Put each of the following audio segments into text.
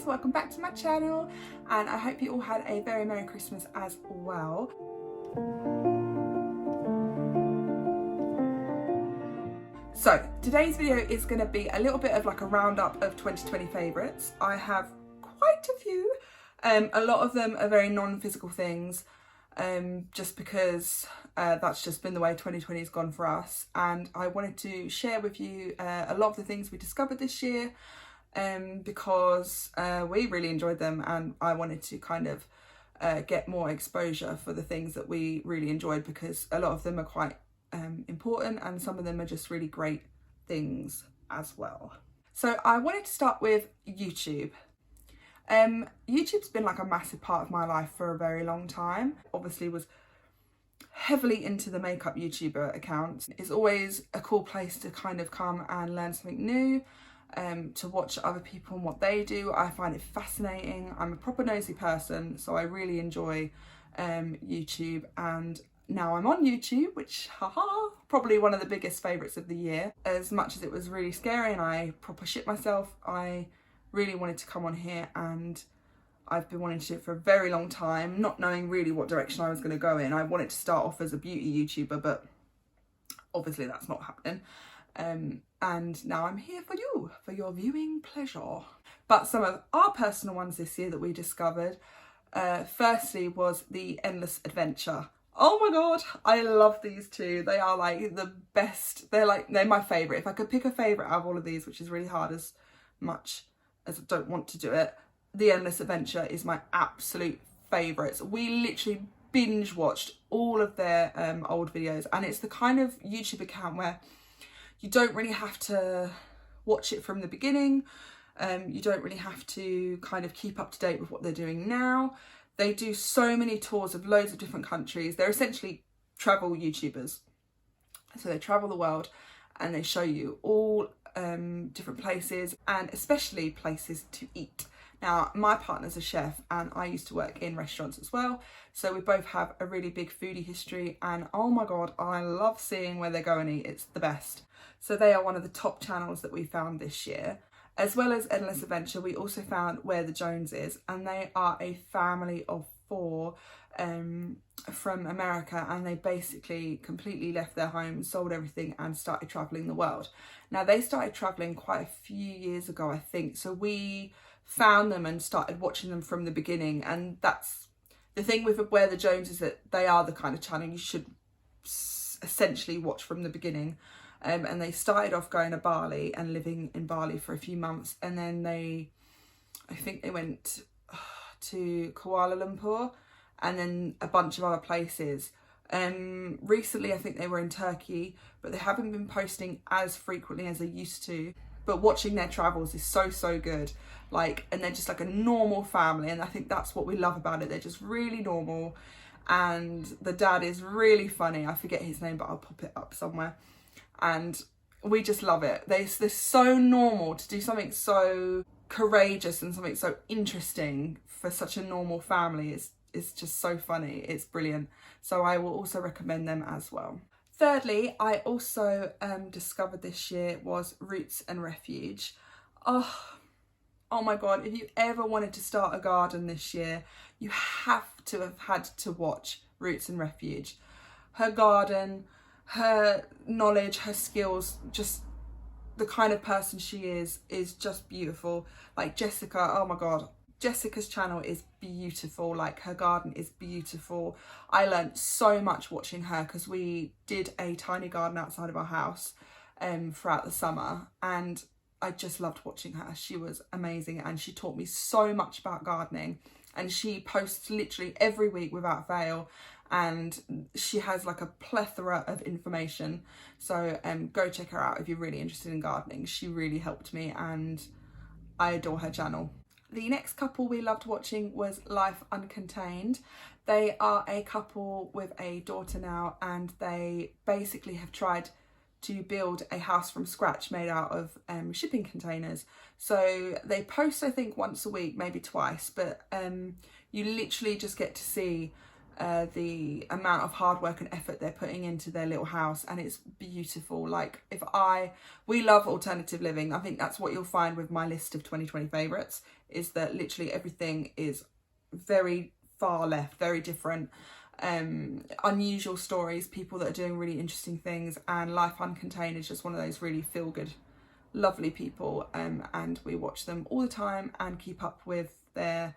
guys, welcome back to my channel, and I hope you all had a very Merry Christmas as well. So today's video is going to be a little bit of like a roundup of 2020 favourites. I have quite a few. A lot of them are very non-physical things, just because that's just been the way 2020 has gone for us, and I wanted to share with you a lot of the things we discovered this year, because we really enjoyed them, and I wanted to kind of get more exposure for the things that we really enjoyed, because a lot of them are quite important and some of them are just really great things as well. So I wanted to start with YouTube. YouTube's been like a massive part of my life for a very long time. Obviously was heavily into the makeup YouTuber accounts. It's always a cool place to kind of come and learn something new, to watch other people and what they do. I find it fascinating. I'm a proper nosy person, so I really enjoy YouTube, and now I'm on YouTube, which probably one of the biggest favourites of the year. As much as it was really scary and I proper shit myself, I really wanted to come on here, and I've been wanting to do it for a very long time, not knowing really what direction I was going to go in. I wanted to start off as a beauty YouTuber, but obviously that's not happening. And now I'm here for you, for your viewing pleasure. But some of our personal ones this year that we discovered, firstly was the Endless Adventure. Oh my god, I love these two. They are like the best. They're my favourite. If I could pick a favourite out of all of these, which is really hard as much as I don't want to do it, the Endless Adventure is my absolute favourites. We literally binge watched all of their old videos, and it's the kind of YouTube account where you don't really have to watch it from the beginning. You don't really have to kind of keep up to date with what they're doing now. They do so many tours of loads of different countries. They're essentially travel YouTubers. So they travel the world and they show you all different places, and especially places to eat. Now, my partner's a chef and I used to work in restaurants as well. So we both have a really big foodie history, and oh my God, I love seeing where they go and eat. It's the best. So they are one of the top channels that we found this year. As well as Endless Adventure, we also found Where the Joneses, and they are a family of 4 from America, and they basically completely left their home, sold everything and started travelling the world. Now, they started travelling quite a few years ago, I think, so we found them and started watching them from the beginning. And that's the thing with Where the Joneses, that they are the kind of channel you should essentially watch from the beginning. And they started off going to Bali and living in Bali for a few months, and then I think they went to Kuala Lumpur and then a bunch of other places. Recently I think they were in Turkey, but they haven't been posting as frequently as they used to. But watching their travels is so good. And they're just like a normal family, and I think that's what we love about it. They're just really normal, and the dad is really funny. I forget his name, but I'll pop it up somewhere. And we just love it. They're so normal. To do something so courageous and something so interesting for such a normal family is just so funny. It's brilliant. So I will also recommend them as well. Thirdly, I also discovered this year was Roots and Refuge. Oh my God, if you ever wanted to start a garden this year, you have to have had to watch Roots and Refuge. Her garden, her knowledge, her skills, just the kind of person she is just beautiful. Like Jessica, oh my God, Jessica's channel is beautiful. Like, her garden is beautiful. I learned so much watching her, because we did a tiny garden outside of our house throughout the summer, and I just loved watching her. She was amazing, and she taught me so much about gardening, and she posts literally every week without fail, and she has like a plethora of information. So go check her out if you're really interested in gardening. She really helped me, and I adore her channel. The next couple we loved watching was Life Uncontained. They are a couple with a daughter now, and they basically have tried to build a house from scratch made out of shipping containers. So they post, I think, once a week, maybe twice, but you literally just get to see the amount of hard work and effort they're putting into their little house, and it's beautiful. Like, we love alternative living. I think that's what you'll find with my list of 2020 favourites, is that literally everything is very far left, very different, unusual stories, people that are doing really interesting things, and Life Uncontained is just one of those really feel good, lovely people, and we watch them all the time and keep up with their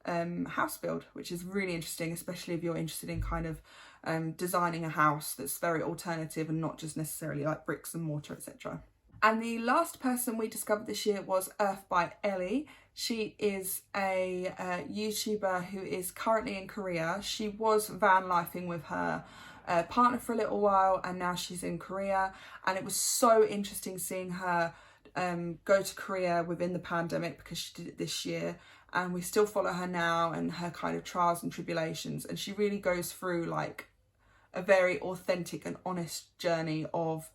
house build, which is really interesting, especially if you're interested in kind of designing a house that's very alternative and not just necessarily like bricks and mortar, etc. And the last person we discovered this year was Earth by Ellie. She is a YouTuber who is currently in Korea. She was van lifing with her partner for a little while, and now she's in Korea. And it was so interesting seeing her go to Korea within the pandemic, because she did it this year, and we still follow her now and her kind of trials and tribulations. And she really goes through like a very authentic and honest journey of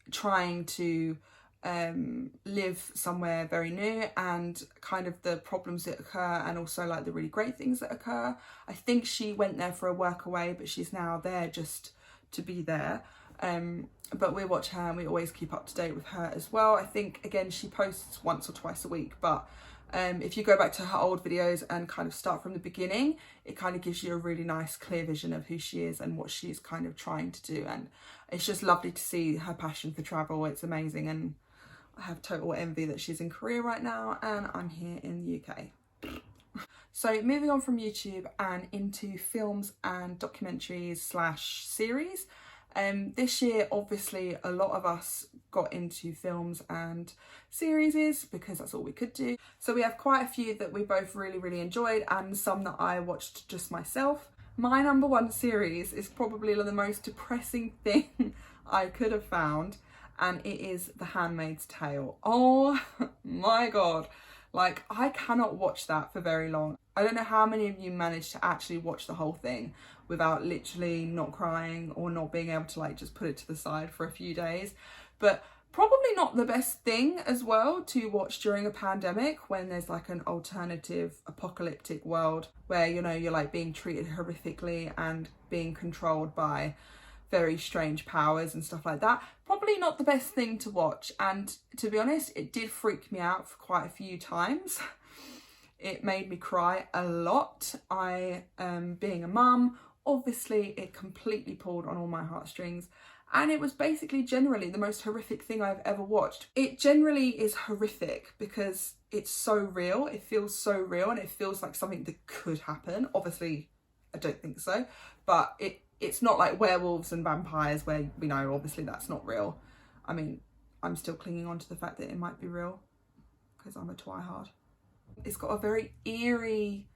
trying to live somewhere very new, and kind of the problems that occur, and also like the really great things that occur. I think she went there for a work away, but she's now there just to be there. But we watch her and we always keep up to date with her as well. I think, again, she posts once or twice a week, but if you go back to her old videos and kind of start from the beginning, it kind of gives you a really nice clear vision of who she is and what she's kind of trying to do. And it's just lovely to see her passion for travel. It's amazing, and I have total envy that she's in Korea right now and I'm here in the UK. So moving on from YouTube and into films and documentaries / series. This year, obviously, a lot of us got into films and series because that's all we could do. So we have quite a few that we both really enjoyed, and some that I watched just myself. My number one series is probably the most depressing thing I could have found, and it is The Handmaid's Tale. Oh my God. Like, I cannot watch that for very long. I don't know how many of you managed to actually watch the whole thing without literally not crying or not being able to like just put it to the side for a few days. But probably not the best thing as well to watch during a pandemic, when there's like an alternative apocalyptic world where, you know, you're like being treated horrifically and being controlled by very strange powers and stuff like that. Probably not the best thing to watch, and to be honest, it did freak me out for quite a few times. It made me cry a lot. Being a mum, obviously it completely pulled on all my heartstrings, and it was basically generally the most horrific thing I've ever watched. It generally is horrific because it's so real, it feels so real, and it feels like something that could happen. Obviously, I don't think so, but it's not like werewolves and vampires where we know obviously that's not real. I mean, I'm still clinging on to the fact that it might be real because I'm a twihard. It's got a very eerie,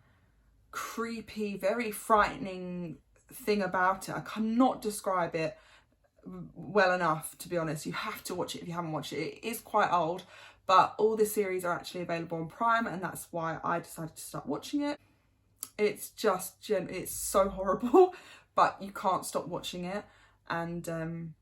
creepy, very frightening thing about it. I cannot describe it well enough, to be honest. You have to watch it if you haven't watched it. It is quite old, but all the series are actually available on Prime, and that's why I decided to start watching it. It's just, it's so horrible, but you can't stop watching it. And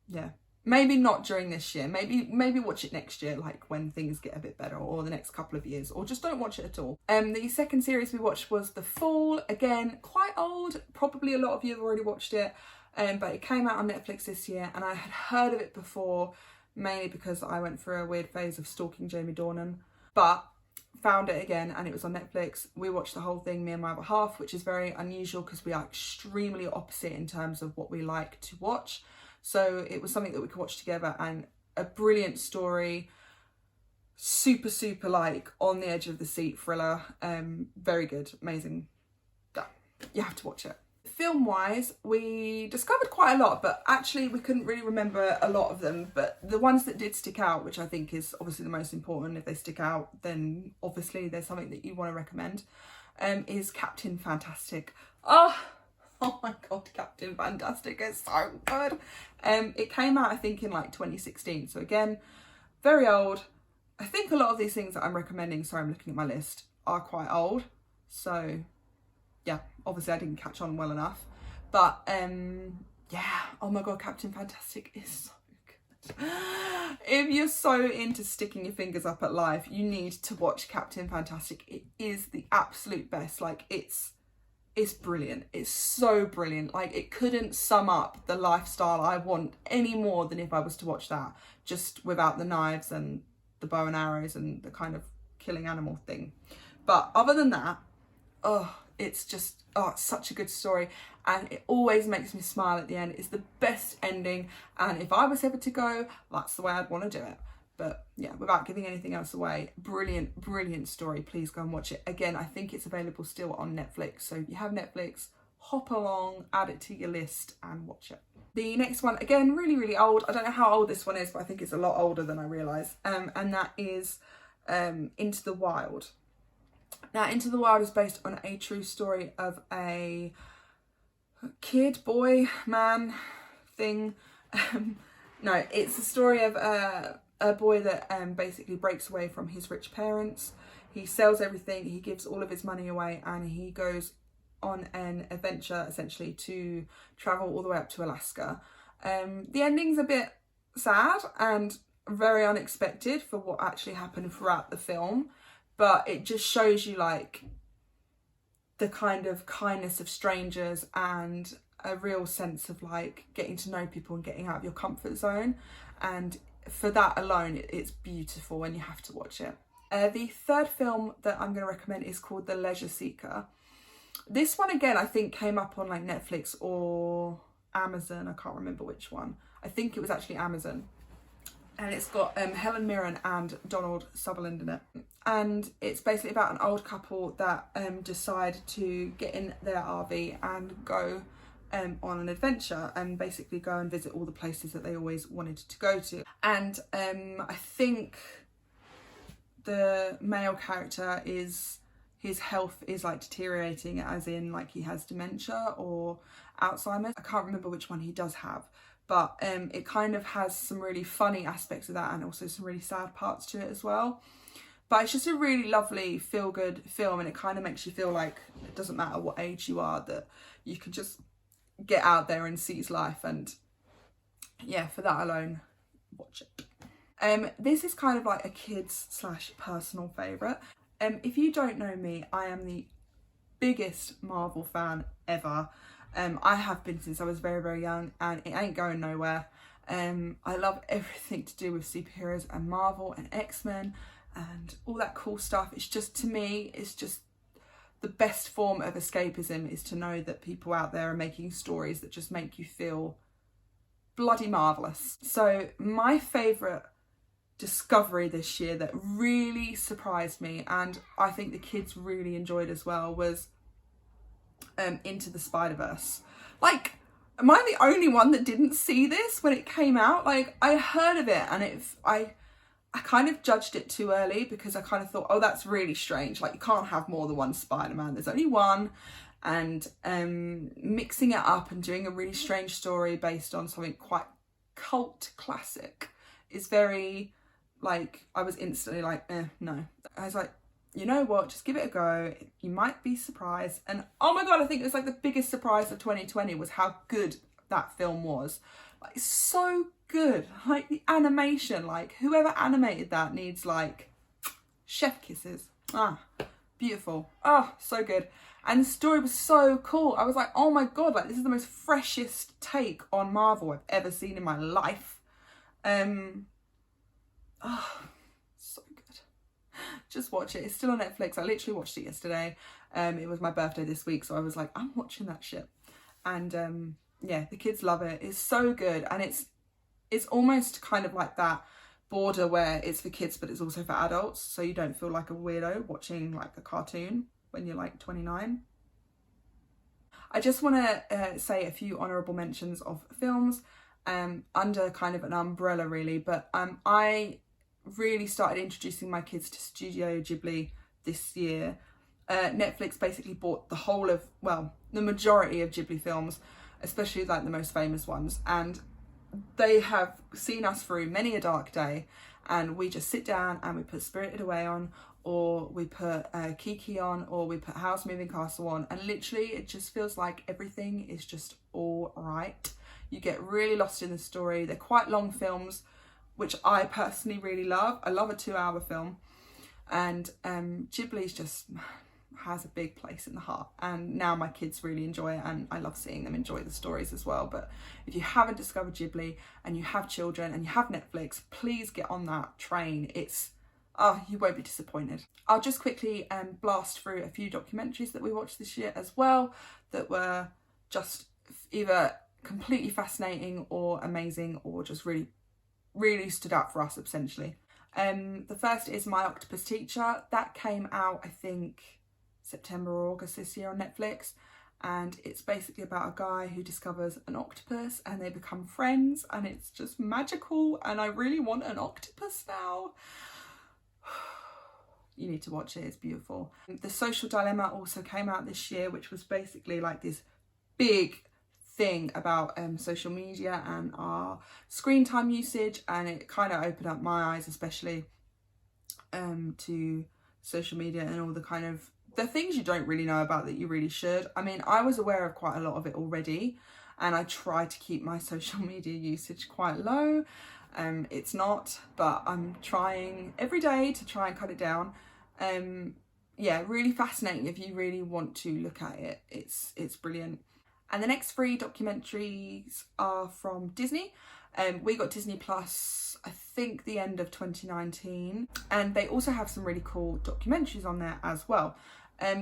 yeah, maybe not during this year, maybe watch it next year, like when things get a bit better, or the next couple of years, or just don't watch it at all. The second series we watched was The Fall. Again, quite old, probably a lot of you have already watched it, but it came out on Netflix this year, and I had heard of it before, mainly because I went through a weird phase of stalking Jamie Dornan, but found it again and it was on Netflix. We watched the whole thing, me and my other half, which is very unusual because we are extremely opposite in terms of what we like to watch. So it was something that we could watch together, and a brilliant story, super like on the edge of the seat thriller, very good, amazing. Yeah, you have to watch it. Film wise, we discovered quite a lot, but actually we couldn't really remember a lot of them. But the ones that did stick out, which I think is obviously the most important, if they stick out then obviously there's something that you want to recommend, is Captain Fantastic. Oh my God, Captain Fantastic is so good. It came out I think in like 2016, so again, very old. I think a lot of these things that I'm recommending, sorry I'm looking at my list, are quite old, so yeah, obviously I didn't catch on well enough, but yeah, oh my God, Captain Fantastic is so good. If you're so into sticking your fingers up at life, you need to watch Captain Fantastic. It is the absolute best. Like, it's It's brilliant. It's so brilliant. Like, it couldn't sum up the lifestyle I want any more than if I was to watch that, just without the knives and the bow and arrows and the kind of killing animal thing. But other than that, oh, it's just, oh, it's such a good story, and it always makes me smile at the end. It's the best ending, and if I was ever to go, that's the way I'd want to do it. But yeah, without giving anything else away, brilliant, brilliant story. Please go and watch it. Again, I think it's available still on Netflix. So if you have Netflix, hop along, add it to your list and watch it. The next one, again, really, really old. I don't know how old this one is, but I think it's a lot older than I realised. And that is Into the Wild. Now, Into the Wild is based on a true story of a kid, boy, man, thing. No, it's a story of a boy that basically breaks away from his rich parents. He sells everything, he gives all of his money away, and he goes on an adventure essentially to travel all the way up to Alaska. The ending's a bit sad and very unexpected for what actually happened throughout the film, but it just shows you like the kind of kindness of strangers and a real sense of like getting to know people and getting out of your comfort zone. And for that alone, it's beautiful and you have to watch it. The third film that I'm going to recommend is called The Leisure Seeker. This one, again, I think came up on like Netflix or Amazon. I can't remember which one. I think it was actually Amazon. And it's got Helen Mirren and Donald Sutherland in it. And it's basically about an old couple that decide to get in their RV and go on an adventure and basically go and visit all the places that they always wanted to go to. And I think the male character his health is like deteriorating, as in like he has dementia or Alzheimer's. I can't remember which one he does have, but it kind of has some really funny aspects of that and also some really sad parts to it as well. But it's just a really lovely feel-good film, and it kind of makes you feel like it doesn't matter what age you are, that you can just get out there and seize life. And yeah, for that alone, watch it. This is kind of like a kids / personal favourite. If you don't know me, I am the biggest Marvel fan ever. I have been since I was very, very young, and it ain't going nowhere. I love everything to do with superheroes and Marvel and X-Men and all that cool stuff. It's just, to me, it's just the best form of escapism, is to know that people out there are making stories that just make you feel bloody marvellous. So my favourite discovery this year that really surprised me, and I think the kids really enjoyed as well, was Into the SpiderVerse. Like, am I the only one that didn't see this when it came out? Like, I heard of it and I kind of judged it too early, because I kind of thought, oh, that's really strange. Like, you can't have more than one Spider-Man. There's only one. And mixing it up and doing a really strange story based on something quite cult classic is very, like, I was instantly like, no. I was like, you know what, just give it a go. You might be surprised. And oh my God, I think it was like the biggest surprise of 2020 was how good that film was. Like, so good. Like, the animation, like, whoever animated that needs like chef kisses. Beautiful. Oh, so good. And the story was so cool. I was like, oh my God, like, this is the most freshest take on Marvel I've ever seen in my life. So good. Just watch it. It's still on Netflix. I literally watched it yesterday. It was my birthday this week, so I was like, I'm watching that shit. And yeah, the kids love it. It's so good. And it's almost kind of like that border where it's for kids but it's also for adults, so you don't feel like a weirdo watching like a cartoon when you're like 29. I just want to say a few honourable mentions of films under kind of an umbrella really, but I really started introducing my kids to Studio Ghibli this year. Netflix basically bought the whole of, well, the majority of Ghibli films, especially like the most famous ones, and they have seen us through many a dark day, and we just sit down and we put Spirited Away on, or we put Kiki on, or we put Howl's Moving Castle on, and literally it just feels like everything is just all right. You get really lost in the story. They're quite long films, which I personally really love. I love a 2-hour film, and Ghibli's just has a big place in the heart, and now my kids really enjoy it, and I love seeing them enjoy the stories as well. But if you haven't discovered Ghibli and you have children and you have Netflix, please get on that train. It's you won't be disappointed. I'll just quickly blast through a few documentaries that we watched this year as well that were just either completely fascinating or amazing, or just really stood out for us essentially. The first is My Octopus Teacher. That came out, I think, September or August this year on Netflix, and it's basically about a guy who discovers an octopus and they become friends, and it's just magical, and I really want an octopus now. You need to watch it, it's beautiful. The Social Dilemma also came out this year, which was basically like this big thing about social media and our screen time usage, and it kind of opened up my eyes, especially to social media and all the kind of the things you don't really know about that you really should. I mean, I was aware of quite a lot of it already, and I try to keep my social media usage quite low. It's not, but I'm trying every day to try and cut it down. Yeah, really fascinating if you really want to look at it. It's brilliant. And the next 3 documentaries are from Disney. We got Disney Plus, I think, the end of 2019, and they also have some really cool documentaries on there as well.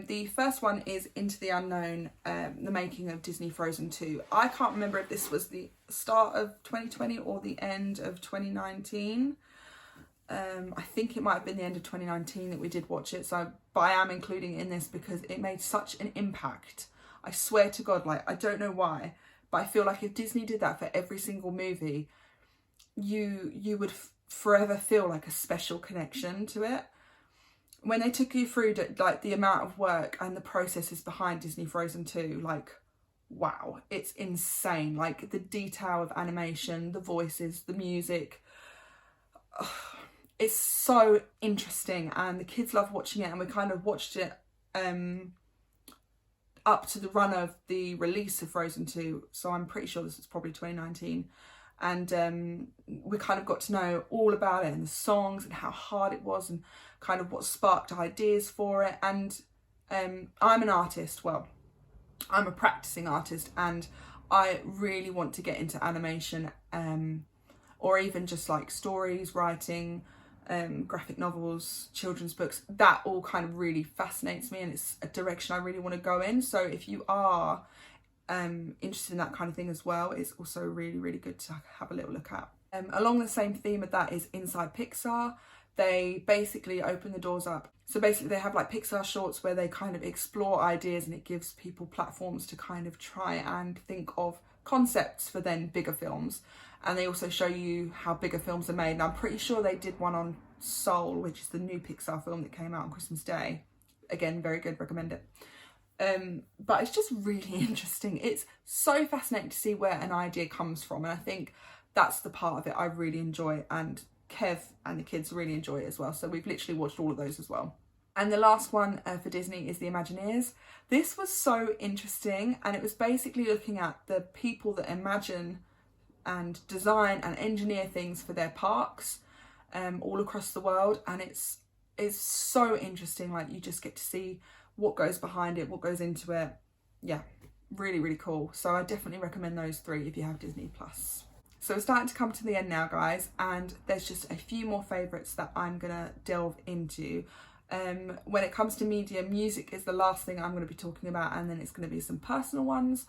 The first one is Into the Unknown, the making of Disney Frozen 2. I can't remember if this was the start of 2020 or the end of 2019. I think it might have been the end of 2019 that we did watch it, but I am including it in this because it made such an impact. I swear to God, like, I don't know why, but I feel like if Disney did that for every single movie, you would forever feel like a special connection to it. When they took you through like the amount of work and the processes behind Disney Frozen 2, like, wow, it's insane. Like the detail of animation, the voices, the music, it's so interesting, and the kids love watching it, and we kind of watched it up to the run of the release of Frozen 2, so I'm pretty sure this was probably 2019, and we kind of got to know all about it and the songs and how hard it was and kind of what sparked ideas for it. And I'm an artist, well, I'm a practicing artist, and I really want to get into animation, or even just like stories, writing, graphic novels, children's books. That all kind of really fascinates me, and it's a direction I really want to go in. So if you are interested in that kind of thing as well, it's also really, really good to have a little look at. Along the same theme of that is Inside Pixar. They basically open the doors up. So basically they have like Pixar shorts where they kind of explore ideas, and it gives people platforms to kind of try and think of concepts for then bigger films. And they also show you how bigger films are made. And I'm pretty sure they did one on Soul, which is the new Pixar film that came out on Christmas Day. Again, very good, recommend it. But it's just really interesting. It's so fascinating to see where an idea comes from. And I think that's the part of it I really enjoy. And Kev and the kids really enjoy it as well. So we've literally watched all of those as well. And the last one for Disney is The Imagineers. This was so interesting. And it was basically looking at the people that imagine and design and engineer things for their parks all across the world. And it's so interesting. Like, you just get to see what goes behind it, what goes into it. Yeah, really, really cool. So I definitely recommend those 3 if you have Disney Plus. So we're starting to come to the end now, guys, and there's just a few more favourites that I'm gonna delve into. When it comes to media, music is the last thing I'm going to be talking about, and then it's going to be some personal ones.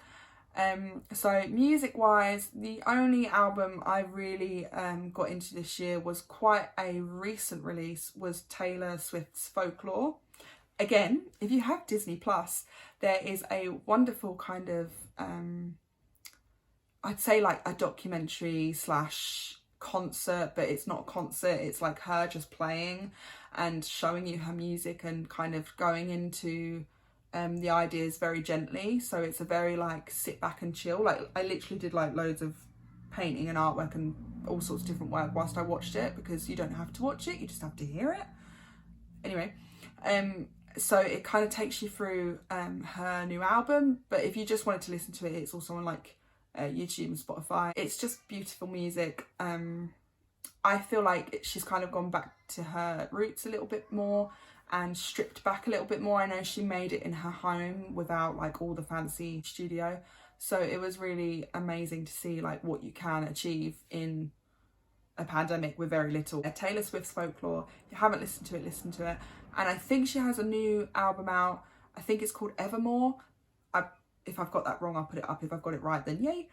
So music wise, the only album I really got into this year was quite a recent release, was Taylor Swift's Folklore. Again, if you have Disney Plus, there is a wonderful kind of I'd say like a documentary / concert, but it's not a concert, it's like her just playing and showing you her music and kind of going into the ideas very gently. So it's a very like sit back and chill. Like, I literally did like loads of painting and artwork and all sorts of different work whilst I watched it, because you don't have to watch it, you just have to hear it. Anyway, so it kind of takes you through her new album, but if you just wanted to listen to it, it's also on like YouTube and Spotify. It's just beautiful music. I feel like she's kind of gone back to her roots a little bit more, and stripped back a little bit more. I know she made it in her home without like all the fancy studio, so it was really amazing to see like what you can achieve in a pandemic with very little. Taylor Swift's Folklore, if you haven't listened to it, listen to it. And I think she has a new album out, I think it's called Evermore. If I've got that wrong, I'll put it up. If I've got it right, then yay.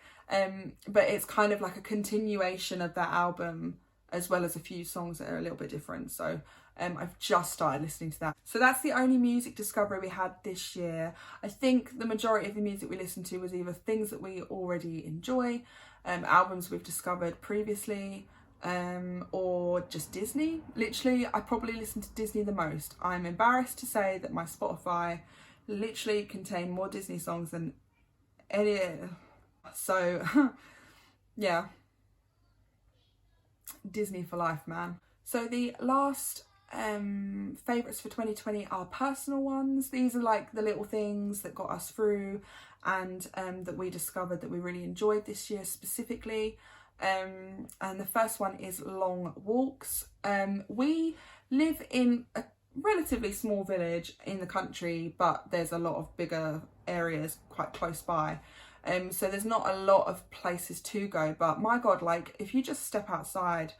But it's kind of like a continuation of that album, as well as a few songs that are a little bit different. So I've just started listening to that. So that's the only music discovery we had this year. I think the majority of the music we listened to was either things that we already enjoy, albums we've discovered previously, or just Disney. Literally, I probably listen to Disney the most. I'm embarrassed to say that my Spotify literally contain more Disney songs than any. So yeah, Disney for life, man. So the last favourites for 2020 are personal ones. These are like the little things that got us through and that we discovered that we really enjoyed this year specifically. And the first one is long walks. We live in a relatively small village in the country, but there's a lot of bigger areas quite close by. So there's not a lot of places to go, but my God, like if you just step outside,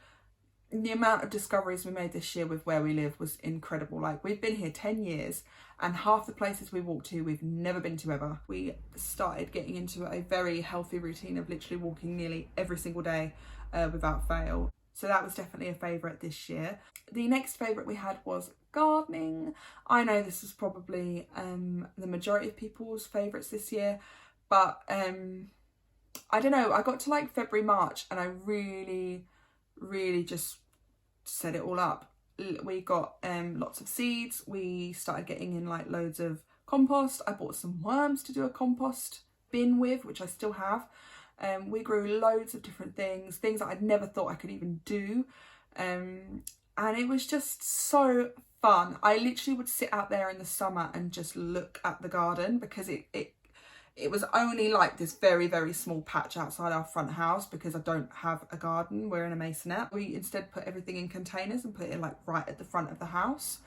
the amount of discoveries we made this year with where we live was incredible. Like we've been here 10 years and half the places we walk to we've never been to ever. We started getting into a very healthy routine of literally walking nearly every single day without fail. So that was definitely a favourite this year. The next favourite we had was gardening. I know this was probably the majority of people's favourites this year, but I don't know, I got to like February, March and I really just set it all up. We got lots of seeds. We started getting in like loads of compost. I bought some worms to do a compost bin with, which I still have. We grew loads of different things that I'd never thought I could even do. And it was just so fun. I literally would sit out there in the summer and just look at the garden, because it was only like this very, very small patch outside our front house because I don't have a garden. We're in a masonette. We instead put everything in containers and put it like right at the front of the house.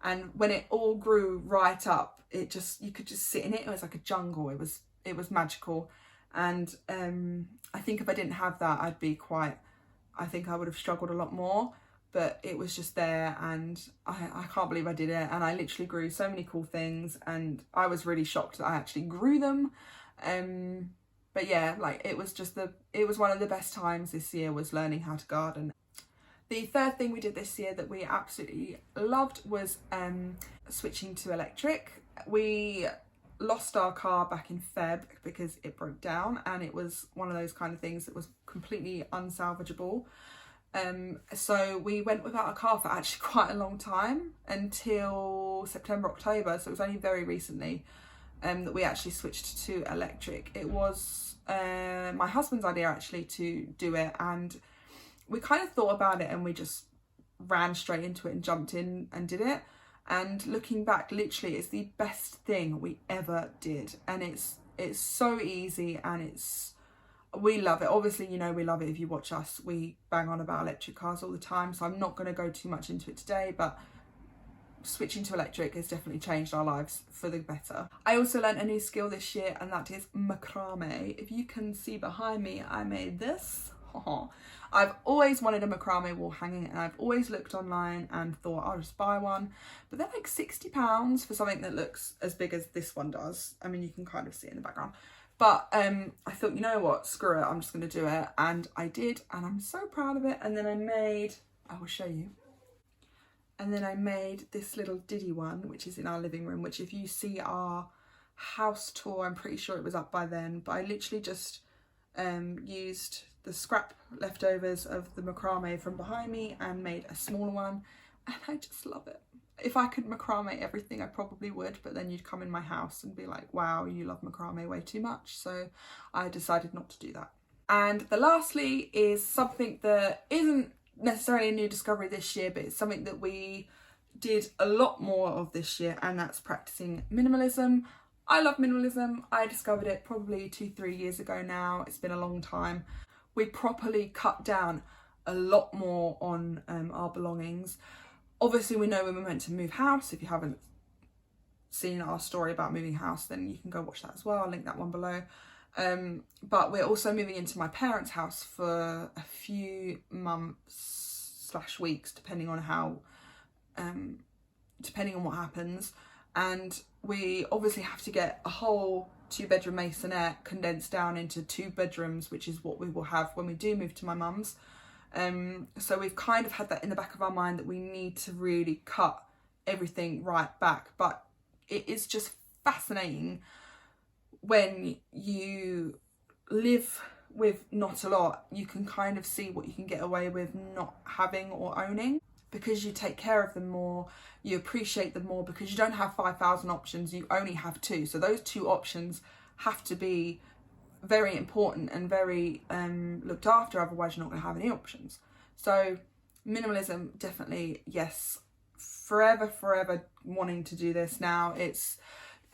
And when it all grew right up, you could just sit in it. It was like a jungle. It was magical. And I think if I didn't have that, I think I would have struggled a lot more. But it was just there, and I can't believe I did it. And I literally grew so many cool things, and I was really shocked that I actually grew them. But yeah, like it was one of the best times this year, was learning how to garden. The third thing we did this year that we absolutely loved was switching to electric. We lost our car back in Feb because it broke down, and it was one of those kind of things that was completely unsalvageable. So we went without a car for actually quite a long time, until September, October. So it was only very recently that we actually switched to electric. It was my husband's idea actually to do it, and we kind of thought about it and we just ran straight into it and jumped in and did it. And looking back, literally it's the best thing we ever did, and it's so easy, and we love it. Obviously, you know, we love it. If you watch us, we bang on about electric cars all the time, so I'm not going to go too much into it today, but switching to electric has definitely changed our lives for the better. I also learned a new skill this year, and that is macrame. If you can see behind me, I made this. I've always wanted a macrame wall hanging, and I've always looked online and thought I'll just buy one, but they're like £60 for something that looks as big as this one does. I mean, you can kind of see it in the background. But I thought, you know what, screw it, I'm just going to do it. And I did, and I'm so proud of it. And then I will show you. And then I made this little diddy one, which is in our living room, which if you see our house tour, I'm pretty sure it was up by then. But I literally just used the scrap leftovers of the macrame from behind me and made a smaller one. And I just love it. If I could macrame everything, I probably would, but then you'd come in my house and be like, wow, you love macrame way too much. So I decided not to do that. And the lastly is something that isn't necessarily a new discovery this year, but it's something that we did a lot more of this year, and that's practicing minimalism. I love minimalism. I discovered it probably 2-3 years ago now. It's been a long time. We properly cut down a lot more on our belongings. Obviously we know when we're meant to move house. If you haven't seen our story about moving house, then you can go watch that as well. I'll link that one below. But we're also moving into my parents' house for a few months / weeks, depending on how, depending on what happens. And we obviously have to get a whole 2-bedroom masonette condensed down into 2 bedrooms, which is what we will have when we do move to my mum's. So we've kind of had that in the back of our mind that we need to really cut everything right back. But it is just fascinating when you live with not a lot, you can kind of see what you can get away with not having or owning, because you take care of them more, you appreciate them more, because you don't have 5,000 options, you only have 2. So those 2 options have to be very important and very looked after, otherwise you're not going to have any options. So minimalism, definitely, yes, forever wanting to do this now. It's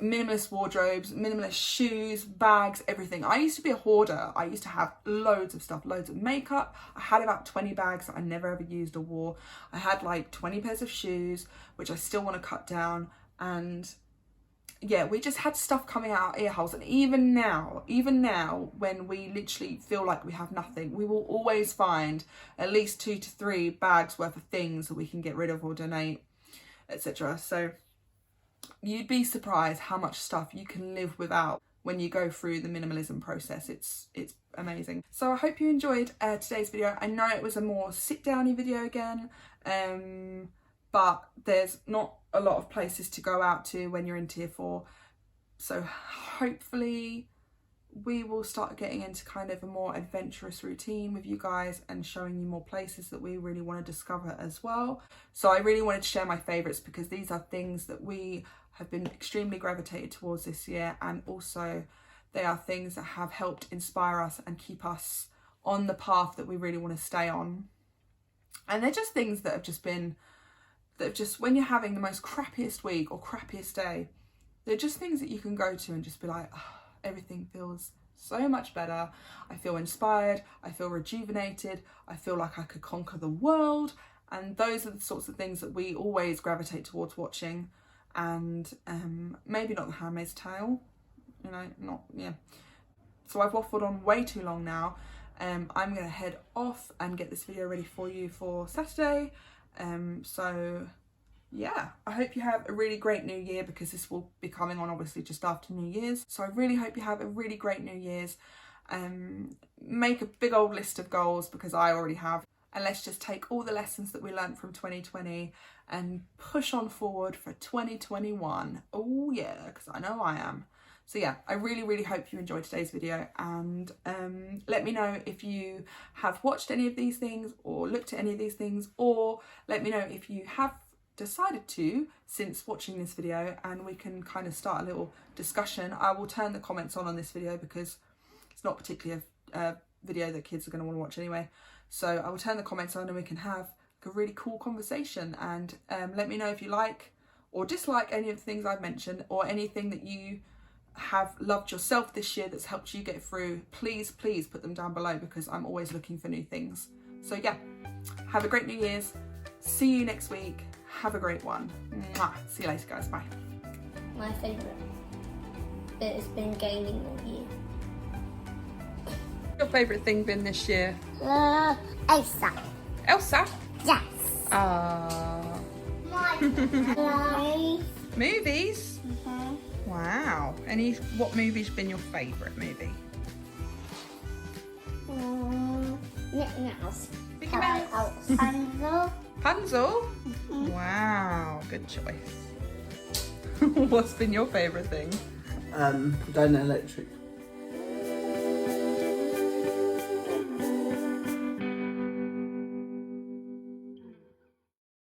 minimalist wardrobes, minimalist shoes, bags, everything. I used to be a hoarder. I used to have loads of stuff, loads of makeup. I had about 20 bags that I never ever used or wore. I had like 20 pairs of shoes, which I still want to cut down. And yeah, we just had stuff coming out our ear holes. And even now, when we literally feel like we have nothing, we will always find at least 2 to 3 bags worth of things that we can get rid of or donate, etc. So you'd be surprised how much stuff you can live without when you go through the minimalism process. It's amazing. So I hope you enjoyed today's video. I know it was a more sit-downy video again, but there's not a lot of places to go out to when you're in tier 4. So hopefully we will start getting into kind of a more adventurous routine with you guys and showing you more places that we really want to discover as well. So I really wanted to share my favourites, because these are things that we have been extremely gravitated towards this year, and also they are things that have helped inspire us and keep us on the path that we really want to stay on. And they're just things that have just been, when you're having the most crappiest week or crappiest day, they're just things that you can go to and just be like, oh, everything feels so much better. I feel inspired, I feel rejuvenated, I feel like I could conquer the world. And those are the sorts of things that we always gravitate towards watching. And maybe not The Handmaid's Tale, you know, not, yeah. So I've waffled on way too long now. I'm going to head off and get this video ready for you for Saturday. So yeah, I hope you have a really great New Year, because this will be coming on obviously just after New Year's. So I really hope you have a really great New Year's. Make a big old list of goals, because I already have. And let's just take all the lessons that we learned from 2020 and push on forward for 2021. Oh yeah, because I know I am. So yeah, I really hope you enjoyed today's video, and let me know if you have watched any of these things or looked at any of these things, or let me know if you have decided to since watching this video, and we can kind of start a little discussion. I will turn the comments on this video, because it's not particularly a video that kids are going to want to watch anyway. So I will turn the comments on and we can have a really cool conversation, and let me know if you like or dislike any of the things I've mentioned, or anything that you have loved yourself this year that's helped you get through. Please put them down below, because I'm always looking for new things. So yeah, have a great New Year's. See you next week. Have a great one. Mwah. See you later, guys. Bye. My favourite bit has been gaming all year. Your favourite thing been this year? Elsa. Elsa? Yes. Movies? Mm-hmm. Wow. What movie's been your favourite movie? Mickey Mouse. Mickey Mouse. Rapunzel. Rapunzel? Mm-hmm. Wow, good choice. What's been your favourite thing? Dino Electric.